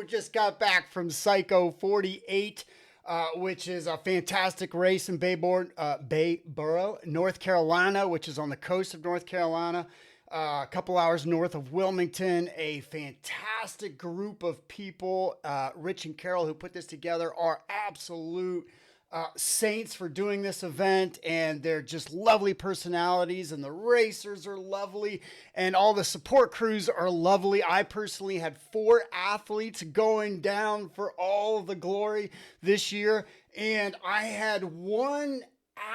Just got back from Psycho 48, which is a fantastic race in Bayboro, North Carolina, which is on the coast of North Carolina, a couple hours north of Wilmington. A fantastic group of people. Rich and Carol, who put this together, are absolute saints for doing this event, and they're just lovely personalities, and the racers are lovely, and all the support crews are lovely. I personally had 4 athletes going down for all of the glory this year, and I had one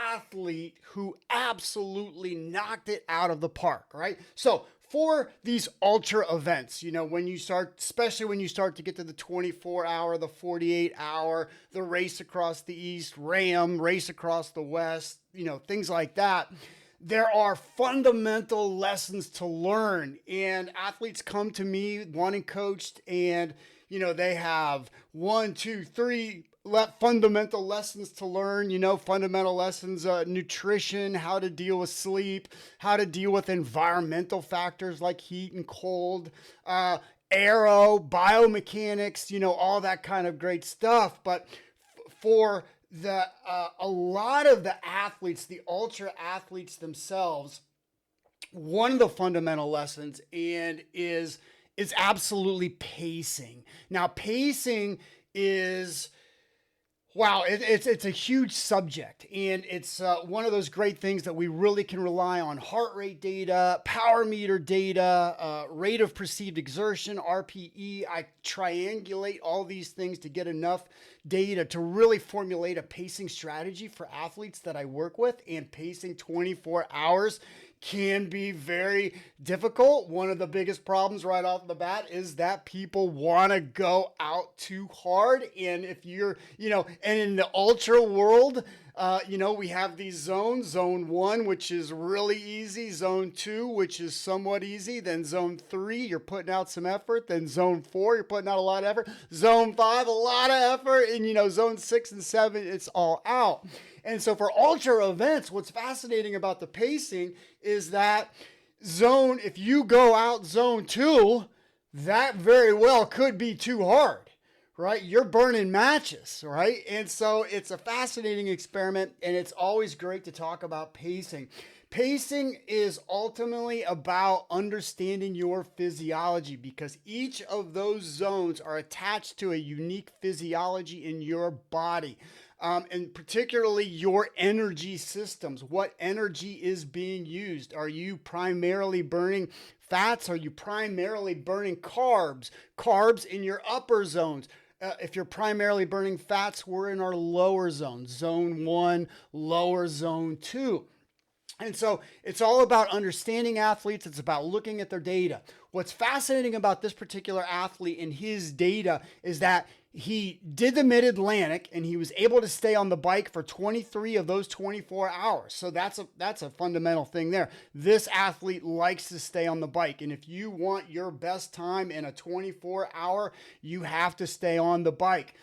athlete who absolutely knocked it out of the park, right? So for these ultra events, when you start, especially when you start to get to the 24-hour, the 48-hour, the race across the East, race across the West, things like that, there are fundamental lessons to learn. And athletes come to me wanting coached, and, they have 1, 2, 3 fundamental lessons to learn, fundamental lessons, nutrition, how to deal with sleep, how to deal with environmental factors like heat and cold, aero, biomechanics, all that kind of great stuff. But for a lot of the athletes, the ultra athletes themselves, one of the fundamental lessons is absolutely pacing. Now, pacing is, wow, it's a huge subject, and it's one of those great things that we really can rely on: heart rate data, power meter data, rate of perceived exertion, RPE. I triangulate all these things to get enough data to really formulate a pacing strategy for athletes that I work with, and pacing 24 hours can be very difficult. One of the biggest problems right off the bat is that people want to go out too hard. And if you're, and in the ultra world, we have these zones: zone 1, which is really easy; zone 2, which is somewhat easy; then zone 3, you're putting out some effort; then zone 4, you're putting out a lot of effort; zone 5, a lot of effort; and zone 6 and 7, it's all out. And so for ultra events, what's fascinating about the pacing is that if you go out zone 2, that very well could be too hard, right? You're burning matches, right? And so it's a fascinating experiment, and it's always great to talk about pacing. Pacing is ultimately about understanding your physiology, because each of those zones are attached to a unique physiology in your body. And particularly your energy systems. What energy is being used? Are you primarily burning fats? Are you primarily burning carbs? Carbs in your upper zones. If you're primarily burning fats, we're in our lower zone, zone 1, lower zone 2. And so it's all about understanding athletes. It's about looking at their data. What's fascinating about this particular athlete and his data is that he did the Mid-Atlantic, and he was able to stay on the bike for 23 of those 24 hours. So that's a fundamental thing there. This athlete likes to stay on the bike. And if you want your best time in a 24-hour, you have to stay on the bike.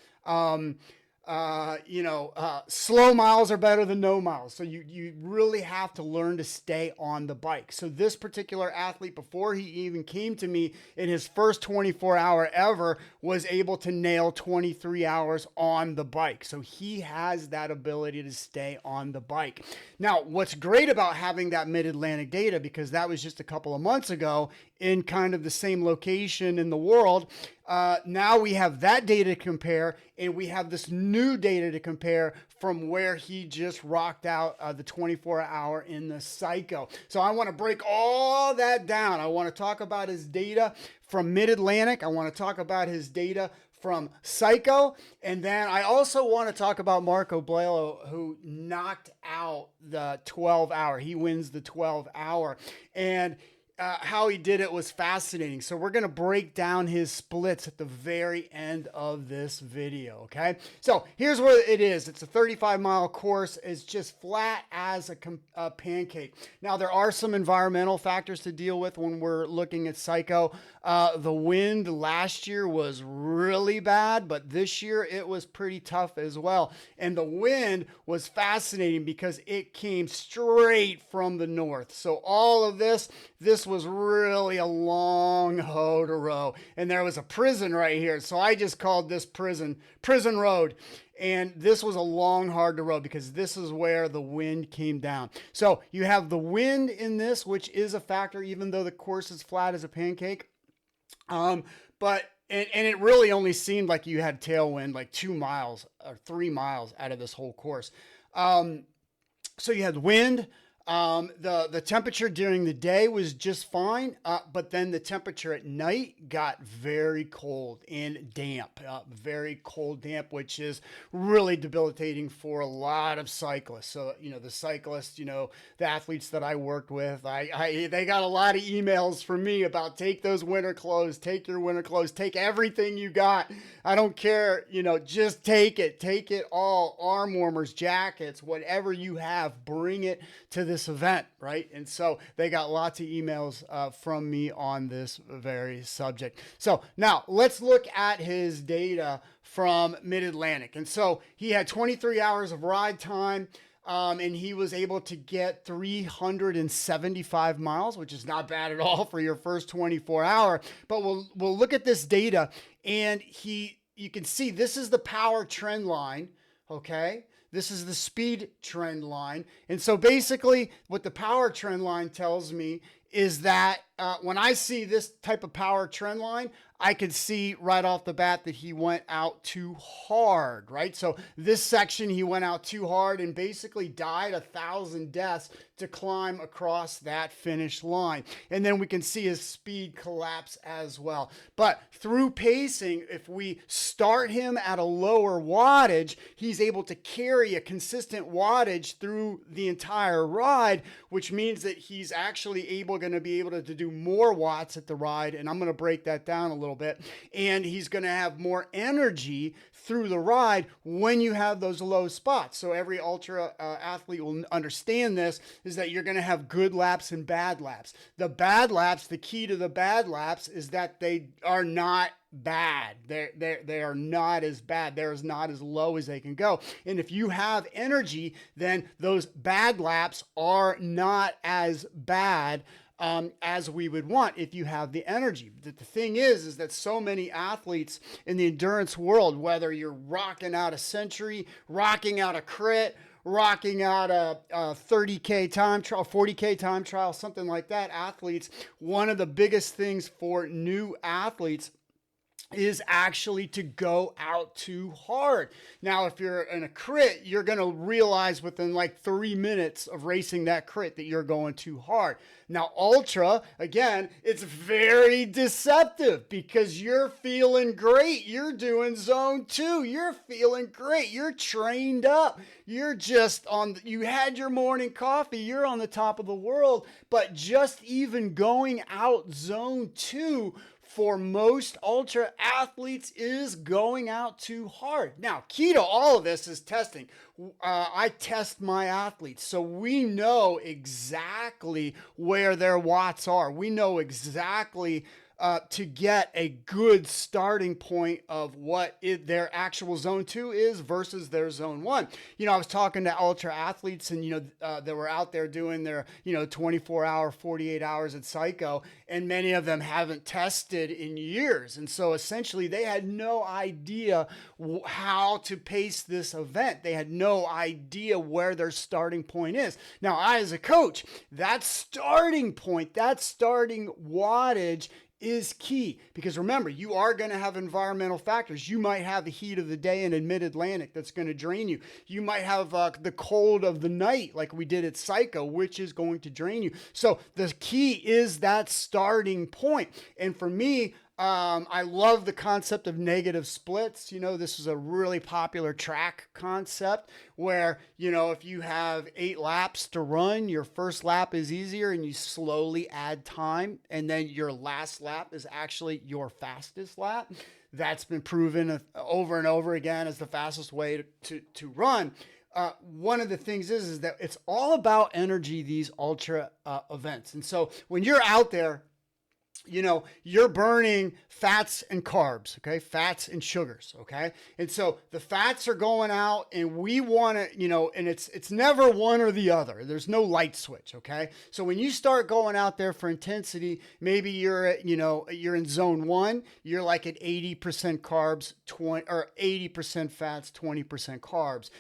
Slow miles are better than no miles. So you really have to learn to stay on the bike. So this particular athlete, before he even came to me, in his first 24-hour ever, was able to nail 23 hours on the bike. So he has that ability to stay on the bike. Now, what's great about having that Mid-Atlantic data, because that was just a couple of months ago in kind of the same location in the world, now we have that data to compare, and we have this new data to compare from where he just rocked out the 24-hour in the Psycho. So I want to break all that down. I want to talk about his data from Mid-Atlantic. I want to talk about his data from Psycho. And then I also want to talk about Marco Blelo, who knocked out the 12-hour. He wins the 12-hour. And how he did it was fascinating. So we're going to break down his splits at the very end of this video, okay? So here's what it is. It's a 35-mile course. It's just flat as a pancake. Now, there are some environmental factors to deal with when we're looking at Psycho. The wind last year was really bad, but this year it was pretty tough as well. And the wind was fascinating because it came straight from the north. So all of this this was really a long hoe to row. And there was a prison right here. So I just called this prison road. And this was a long, hard to row because this is where the wind came down. So you have the wind in this, which is a factor, even though the course is flat as a pancake. But it really only seemed like you had tailwind like 2 miles or 3 miles out of this whole course. So you had wind. The temperature during the day was just fine, but then the temperature at night got very cold and damp, very cold, damp, which is really debilitating for a lot of cyclists. So, the cyclists, the athletes that I worked with, they got a lot of emails from me about take those winter clothes, take your winter clothes, take everything you got. I don't care, just take it all, arm warmers, jackets, whatever you have, bring it to this event, right? And so they got lots of emails from me on this very subject. So now let's look at his data from Mid-Atlantic. And so he had 23 hours of ride time. And he was able to get 375 miles, which is not bad at all for your first 24 hour. But we'll look at this data, and you can see this is the power trend line, okay? This is the speed trend line. And so basically what the power trend line tells me is that when I see this type of power trend line, I could see right off the bat that he went out too hard, right? So this section, he went out too hard and basically died 1,000 deaths to climb across that finish line. And then we can see his speed collapse as well. But through pacing, if we start him at a lower wattage, he's able to carry a consistent wattage through the entire ride, which means that he's actually going to be able to do more watts at the ride. And I'm going to break that down a little bit. And he's going to have more energy through the ride when you have those low spots. So every ultra athlete will understand this, is that you're going to have good laps and bad laps. The bad laps, the key to the bad laps is that they are not bad. They are not as bad. They're not as low as they can go. And if you have energy, then those bad laps are not as bad as we would want if you have the energy. The thing is that so many athletes in the endurance world, whether you're rocking out a century, rocking out a crit, rocking out a 30K time trial, 40K time trial, something like that, athletes, one of the biggest things for new athletes is actually to go out too hard. Now, if you're in a crit, you're going to realize within like 3 minutes of racing that crit that you're going too hard. Now, ultra, again, it's very deceptive because you're feeling great. You're doing zone 2. You're feeling great. You're trained up. You're just you had your morning coffee. You're on the top of the world. But just even going out zone 2 for most ultra athletes is going out too hard. Now, key to all of this is testing. I test my athletes, so we know exactly where their watts are. We know exactly to get a good starting point of what their actual zone 2 is versus their zone 1. I was talking to ultra athletes and, they were out there doing their, 24 hour, 48 hours at Psycho, and many of them haven't tested in years. And so essentially they had no idea how to pace this event. They had no idea where their starting point is. Now, I, as a coach, that starting point, that starting wattage is key, because remember, you are going to have environmental factors. You might have the heat of the day in Mid-Atlantic that's going to drain you. You might have the cold of the night like we did at Psycho, which is going to drain you. So the key is that starting point. And for me, I love the concept of negative splits. This is a really popular track concept where, if you have 8 laps to run, your first lap is easier and you slowly add time. And then your last lap is actually your fastest lap. That's been proven over and over again as the fastest way to run. One of the things is that it's all about energy, these ultra events. And so when you're out there, you're burning fats and carbs, okay? Fats and sugars, okay? And so the fats are going out and we want to, and it's never one or the other. There's no light switch, okay? So when you start going out there for intensity, maybe you're at, you're in zone 1, you're like at 80% carbs, 20 or 80% fats, 20% carbs.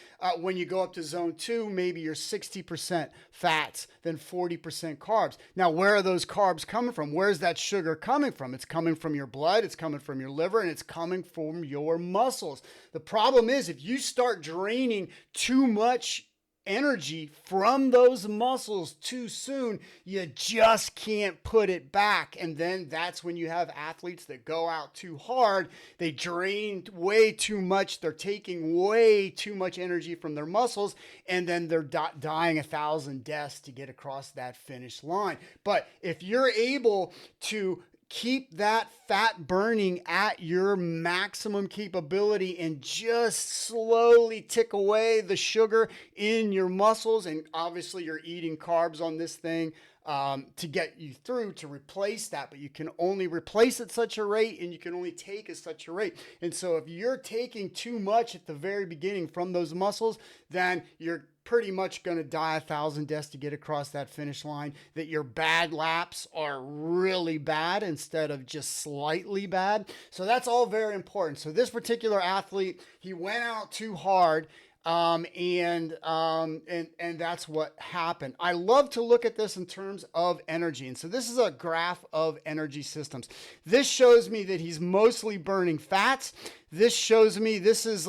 When you go up to zone 2, maybe you're 60% fats, then 40% carbs. Now, where are those carbs coming from? Where's that sugar coming from? It's coming from your blood, it's coming from your liver, and it's coming from your muscles. The problem is if you start draining too much energy from those muscles too soon, you just can't put it back. And then that's when you have athletes that go out too hard. They drain way too much. They're taking way too much energy from their muscles, and then they're dying 1,000 deaths to get across that finish line. But if you're able to keep that fat burning at your maximum capability and just slowly tick away the sugar in your muscles, and obviously you're eating carbs on this thing to get you through to replace that, but you can only replace at such a rate and you can only take at such a rate. And so if you're taking too much at the very beginning from those muscles, then you're pretty much going to die 1,000 deaths to get across that finish line, that your bad laps are really bad instead of just slightly bad. So that's all very important. So this particular athlete, he went out too hard. And that's what happened. I love to look at this in terms of energy. And so this is a graph of energy systems. This shows me that he's mostly burning fats. This shows me this is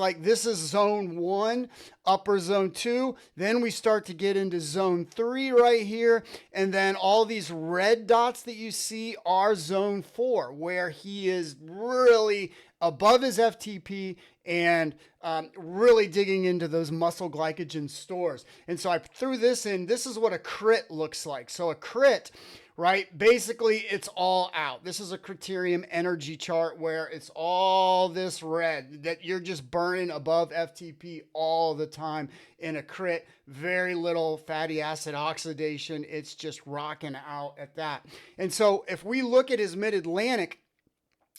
zone 1, upper zone 2. Then we start to get into zone 3 right here. And then all these red dots that you see are zone 4, where he is really above his FTP and really digging into those muscle glycogen stores. And so I threw this in. This is what a crit looks like. So a crit, right? Basically, it's all out. This is a Criterium energy chart where it's all this red that you're just burning above FTP all the time in a crit. Very little fatty acid oxidation. It's just rocking out at that. And so if we look at his mid-Atlantic,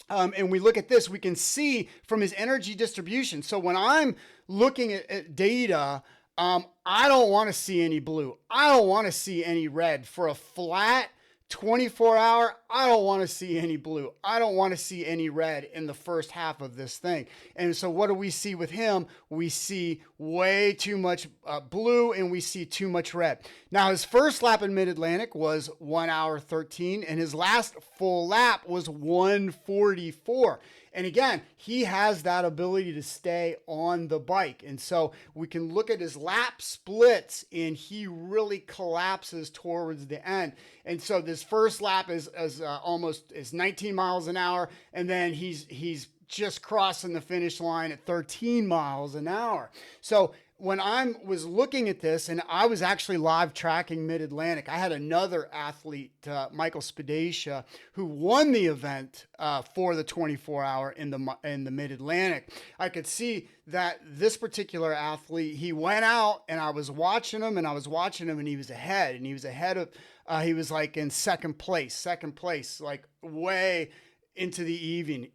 and we look at this, we can see from his energy distribution. So when I'm looking at data, I don't want to see any blue. I don't want to see any red. For a flat 24-hour, I don't want to see any blue. I don't want to see any red in the first half of this thing. And so what do we see with him? We see way too much blue and we see too much red. Now, his first lap in Mid-Atlantic was 1 hour 13, and his last full lap was 1:44. And again, he has that ability to stay on the bike. And so we can look at his lap splits and he really collapses towards the end. And so this first lap is almost 19 miles an hour. And then he's just crossing the finish line at 13 miles an hour. So when I was looking at this, and I was actually live tracking Mid-Atlantic, I had another athlete, Michael Spadaccia, who won the event for the 24-hour in the Mid-Atlantic. I could see that this particular athlete, he went out, and I was watching him, and he was ahead, he was like in second place, like way into the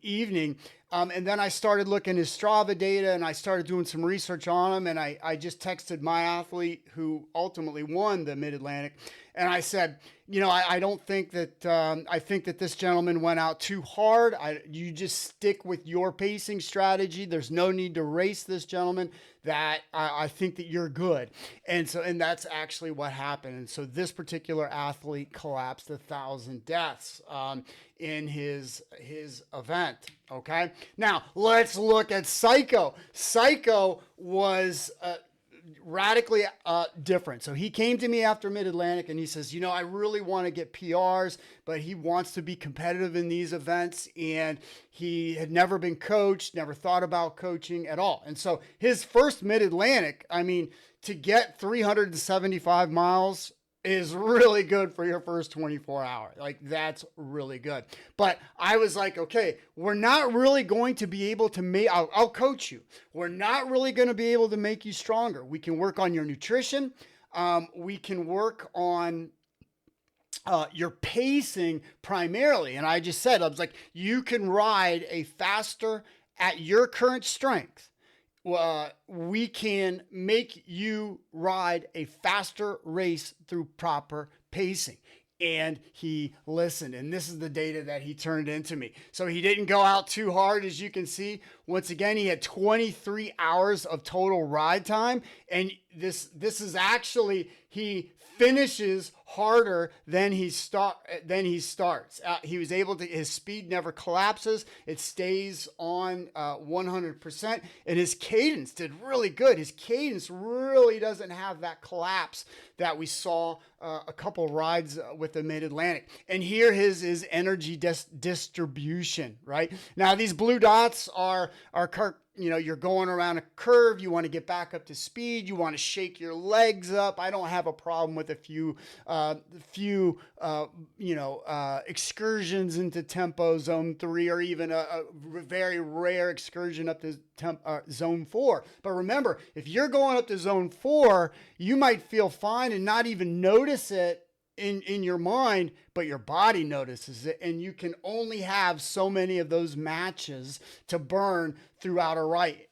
evening. And then I started looking at his Strava data and I started doing some research on him. And I just texted my athlete who ultimately won the Mid-Atlantic. And I said, I don't think that, I think that this gentleman went out too hard. You just stick with your pacing strategy. There's no need to race this gentleman. That I think that you're good. And that's actually what happened. And so this particular athlete collapsed 1,000 deaths in his event. Okay. Now let's look at Psycho. Psycho was radically different. So he came to me after Mid-Atlantic and he says, I really want to get PRs, but he wants to be competitive in these events. And he had never been coached, never thought about coaching at all. And so his first Mid-Atlantic, to get 375 miles is really good for your first 24 hours. Like, that's really good. But I was like, okay, we're not really going to be able to I'll coach you. We're not really going to be able to make you stronger. We can work on your nutrition. We can work on you're pacing primarily. And I just said, I was like, you can ride a faster at your current strength. We can make you ride a faster race through proper pacing. And he listened. And this is the data that he turned into me. So he didn't go out too hard, as you can see. Once again, he had 23 hours of total ride time. And this is actually, he finishes harder than he starts. He was able to, his speed never collapses. It stays on 100%. And his cadence did really good. His cadence really doesn't have that collapse that we saw a couple rides with the Mid-Atlantic. And here his energy distribution, right? Now these blue dots are you're going around a curve. You want to get back up to speed. You want to shake your legs up. I don't have a problem with a few excursions into tempo zone 3, or even a very rare excursion up to zone 4. But remember, if you're going up to zone 4, you might feel fine and not even notice it in your mind, but your body notices it, and you can only have so many of those matches to burn throughout a ride.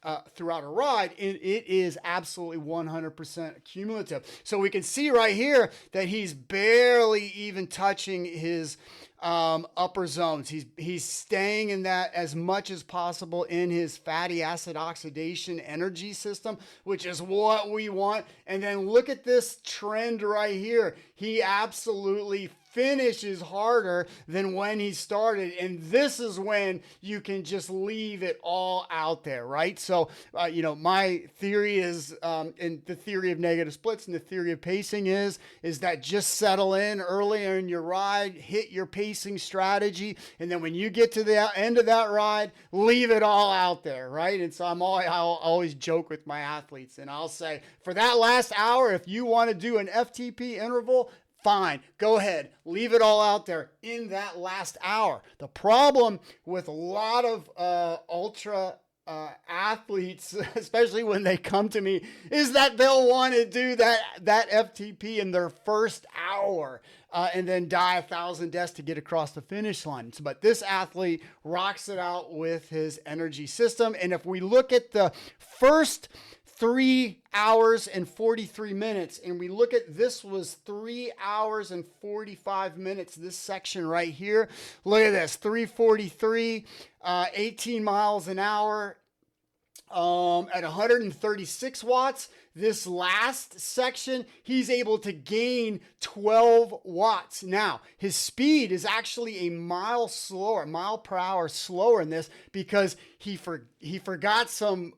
And it is absolutely 100% cumulative. So we can see right here that he's barely even touching his upper zones. He's staying in that as much as possible in his fatty acid oxidation energy system, which is what we want. And then look at this trend right here. He absolutely finishes harder than when he started. And this is when you can just leave it all out there, right? So, my theory is, and the theory of negative splits and the theory of pacing is that just settle in earlier in your ride, hit your pacing strategy. And then when you get to the end of that ride, leave it all out there, right? And so I'll always joke with my athletes, and I'll say, for that last hour, if you want to do an FTP interval, fine, go ahead, leave it all out there in that last hour. The problem with a lot of ultra athletes, especially when they come to me, is that they'll want to do that FTP in their first hour and then die 1,000 deaths to get across the finish line. But this athlete rocks it out with his energy system. And if we look at the first 3 hours and 43 minutes, and we look at this was 3 hours and 45 minutes, this section right here. Look at this, 3:43, 18 miles an hour at 136 watts. This last section, he's able to gain 12 watts. Now, his speed is actually a mile per hour slower in this, because he forgot some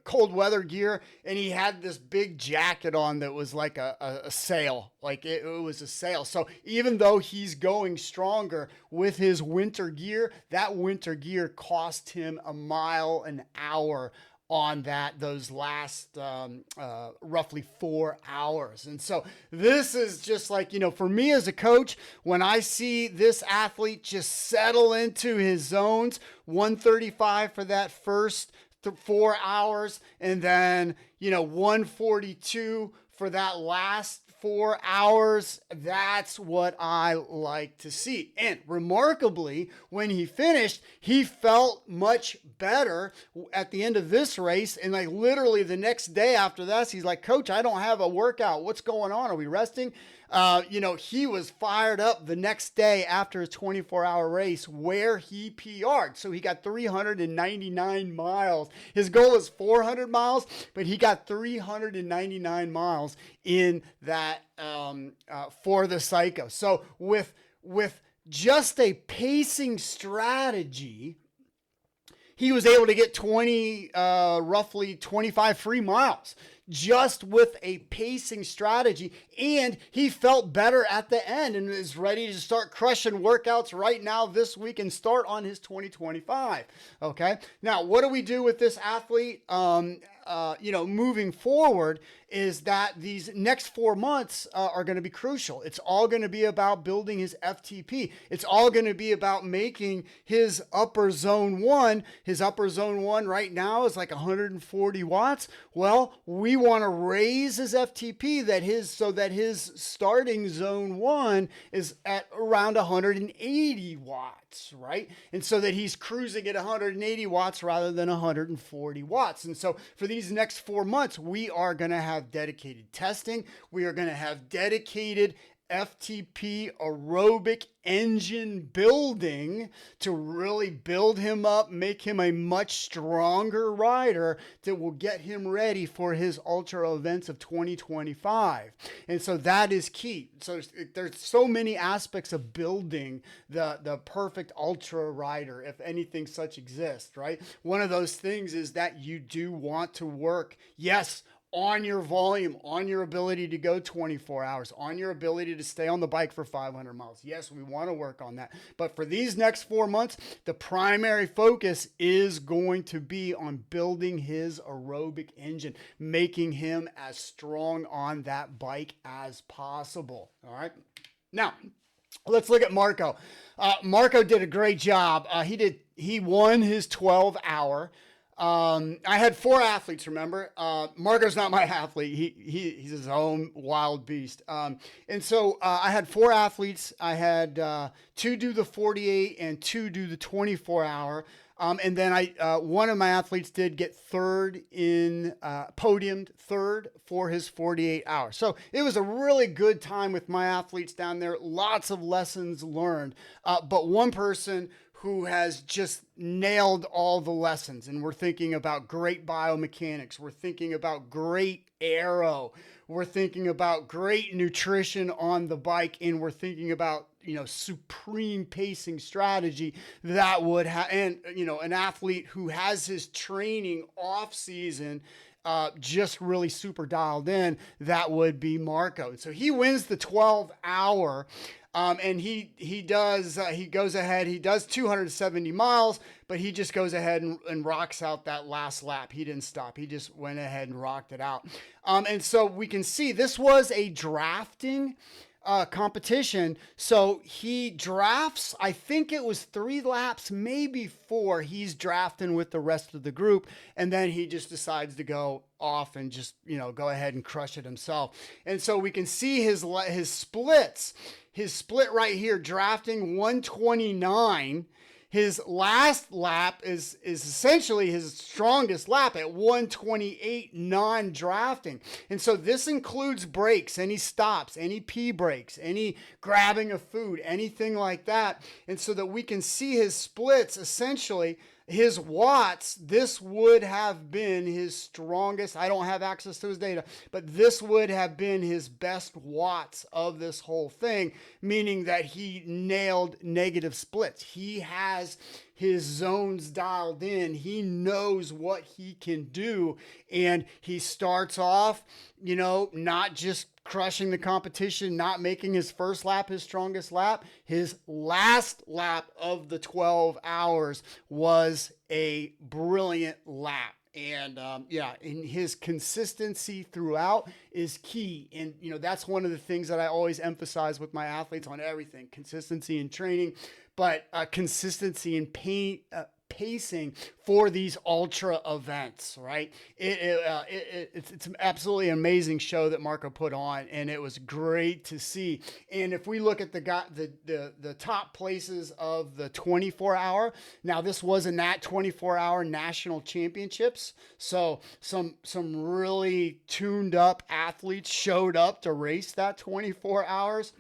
cold weather gear, and he had this big jacket on that was like a sail. Like it was a sail. So even though he's going stronger with his winter gear, that winter gear cost him a mile an hour on those last roughly 4 hours. And so this is just like, for me as a coach, when I see this athlete just settle into his zones, 135 for that first 4 hours, and then 142 for that last 4 hours, that's what I like to see. And remarkably, when he finished, he felt much better at the end of this race. And like literally the next day after this, he's like, "Coach, I don't have a workout. What's going on? Are we resting?" He was fired up the next day after his 24-hour race where he PR'd. So he got 399 miles. His goal is 400 miles, but he got 399 miles in that for the Psycho. So with just a pacing strategy, he was able to get roughly 25 free miles just with a pacing strategy. And he felt better at the end and is ready to start crushing workouts right now this week and start on his 2025. Okay. Now, what do we do with this athlete? Moving forward is that these next 4 months are going to be crucial. It's all going to be about building his FTP. It's all going to be about making his upper zone 1. His upper zone 1 right now is like 140 watts. Well, we want to raise his FTP so that his starting zone 1 is at around 180 watts, right? And so that he's cruising at 180 watts rather than 140 watts. And so for these next 4 months, we are going to have dedicated testing. We are going to have dedicated FTP aerobic engine building to really build him up, make him a much stronger rider that will get him ready for his ultra events of 2025. And so that is key. So there's so many aspects of building the perfect ultra rider, if anything such exists, right? One of those things is that you do want to work, yes, on your volume, on your ability to go 24 hours, on your ability to stay on the bike for 500 miles. Yes, we want to work on that. But for these next 4 months, the primary focus is going to be on building his aerobic engine, making him as strong on that bike as possible. All right. Now, let's look at Marco. Marco did a great job. He won his 12-hour. I had 4 athletes, remember? Marco's not my athlete. He's his own wild beast. And so I had 4 athletes. I had 2 do the 48 and 2 do the 24-hour. And then one of my athletes did get third in podiumed third for his 48 hours. So it was a really good time with my athletes down there. Lots of lessons learned. But one person who has just nailed all the lessons. And we're thinking about great biomechanics. We're thinking about great aero. We're thinking about great nutrition on the bike. And we're thinking about, supreme pacing strategy that would have, and, an athlete who has his training off season just really super dialed in, that would be Marco. So he wins the 12-hour. And he goes ahead, he does 270 miles, but he just goes ahead and rocks out that last lap. He didn't stop. He just went ahead and rocked it out. And so we can see this was a drafting competition. So he drafts, I think it was 3 laps, maybe 4. He's drafting with the rest of the group. And then he just decides to go off and just, go ahead and crush it himself. And so we can see his splits. His split right here, drafting 129. His last lap is essentially his strongest lap at 128 non-drafting. And so this includes breaks, any stops, any pee breaks, any grabbing of food, anything like that. And so that we can see his splits, essentially his watts, this would have been his strongest. I don't have access to his data, but this would have been his best watts of this whole thing, meaning that he nailed negative splits. He has his zones dialed in. He knows what he can do. And he starts off, not just crushing the competition, not making his first lap his strongest lap. His last lap of the 12 hours was a brilliant lap. And and his consistency throughout is key. And, that's one of the things that I always emphasize with my athletes on everything: consistency in training, but consistency in pacing for these ultra events, right? It's an absolutely amazing show that Marco put on, and it was great to see. And if we look at the top places of the 24-hour, now this was a 24-hour national championships, so some really tuned up athletes showed up to race that 24 hours.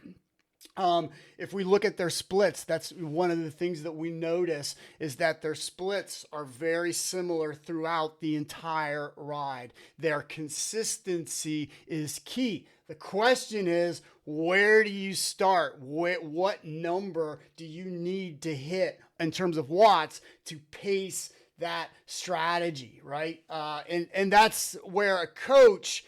If we look at their splits, that's one of the things that we notice, is that their splits are very similar throughout the entire ride. Their consistency is key. The question is, where do you start? What number do you need to hit in terms of watts to pace that strategy, right? And that's where a coach,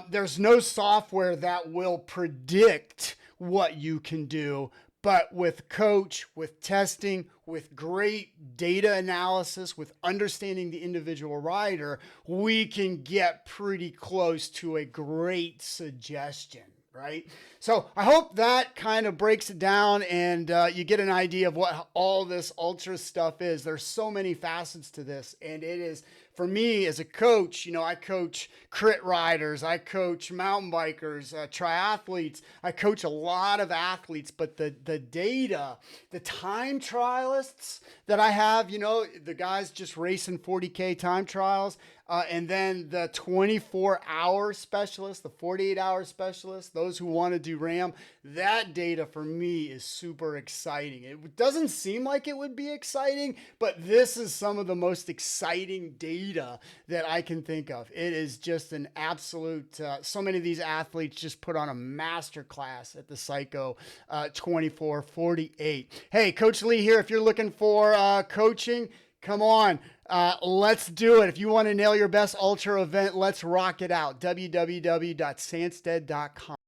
there's no software that will predict what you can do, but with coach, with testing, with great data analysis, with understanding the individual rider, we can get pretty close to a great suggestion, right? So I hope that kind of breaks it down and you get an idea of what all this ultra stuff is. There's so many facets to this, and it is, for me as a coach, you know, I coach crit riders, I coach mountain bikers, triathletes, I coach a lot of athletes, but the data, the time trialists that I have, you know, the guys just racing 40K time trials, and then the 24-hour specialists, the 48-hour specialists, those who want to do RAM, that data for me is super exciting. It doesn't seem like it would be exciting, but this is some of the most exciting data that I can think of. It is just an absolute, so many of these athletes just put on a master class at the Psycho 2448. Hey, Coach Lee here. If you're looking for coaching, come on. Let's do it. If you want to nail your best ultra event, let's rock it out. www.sanstead.com.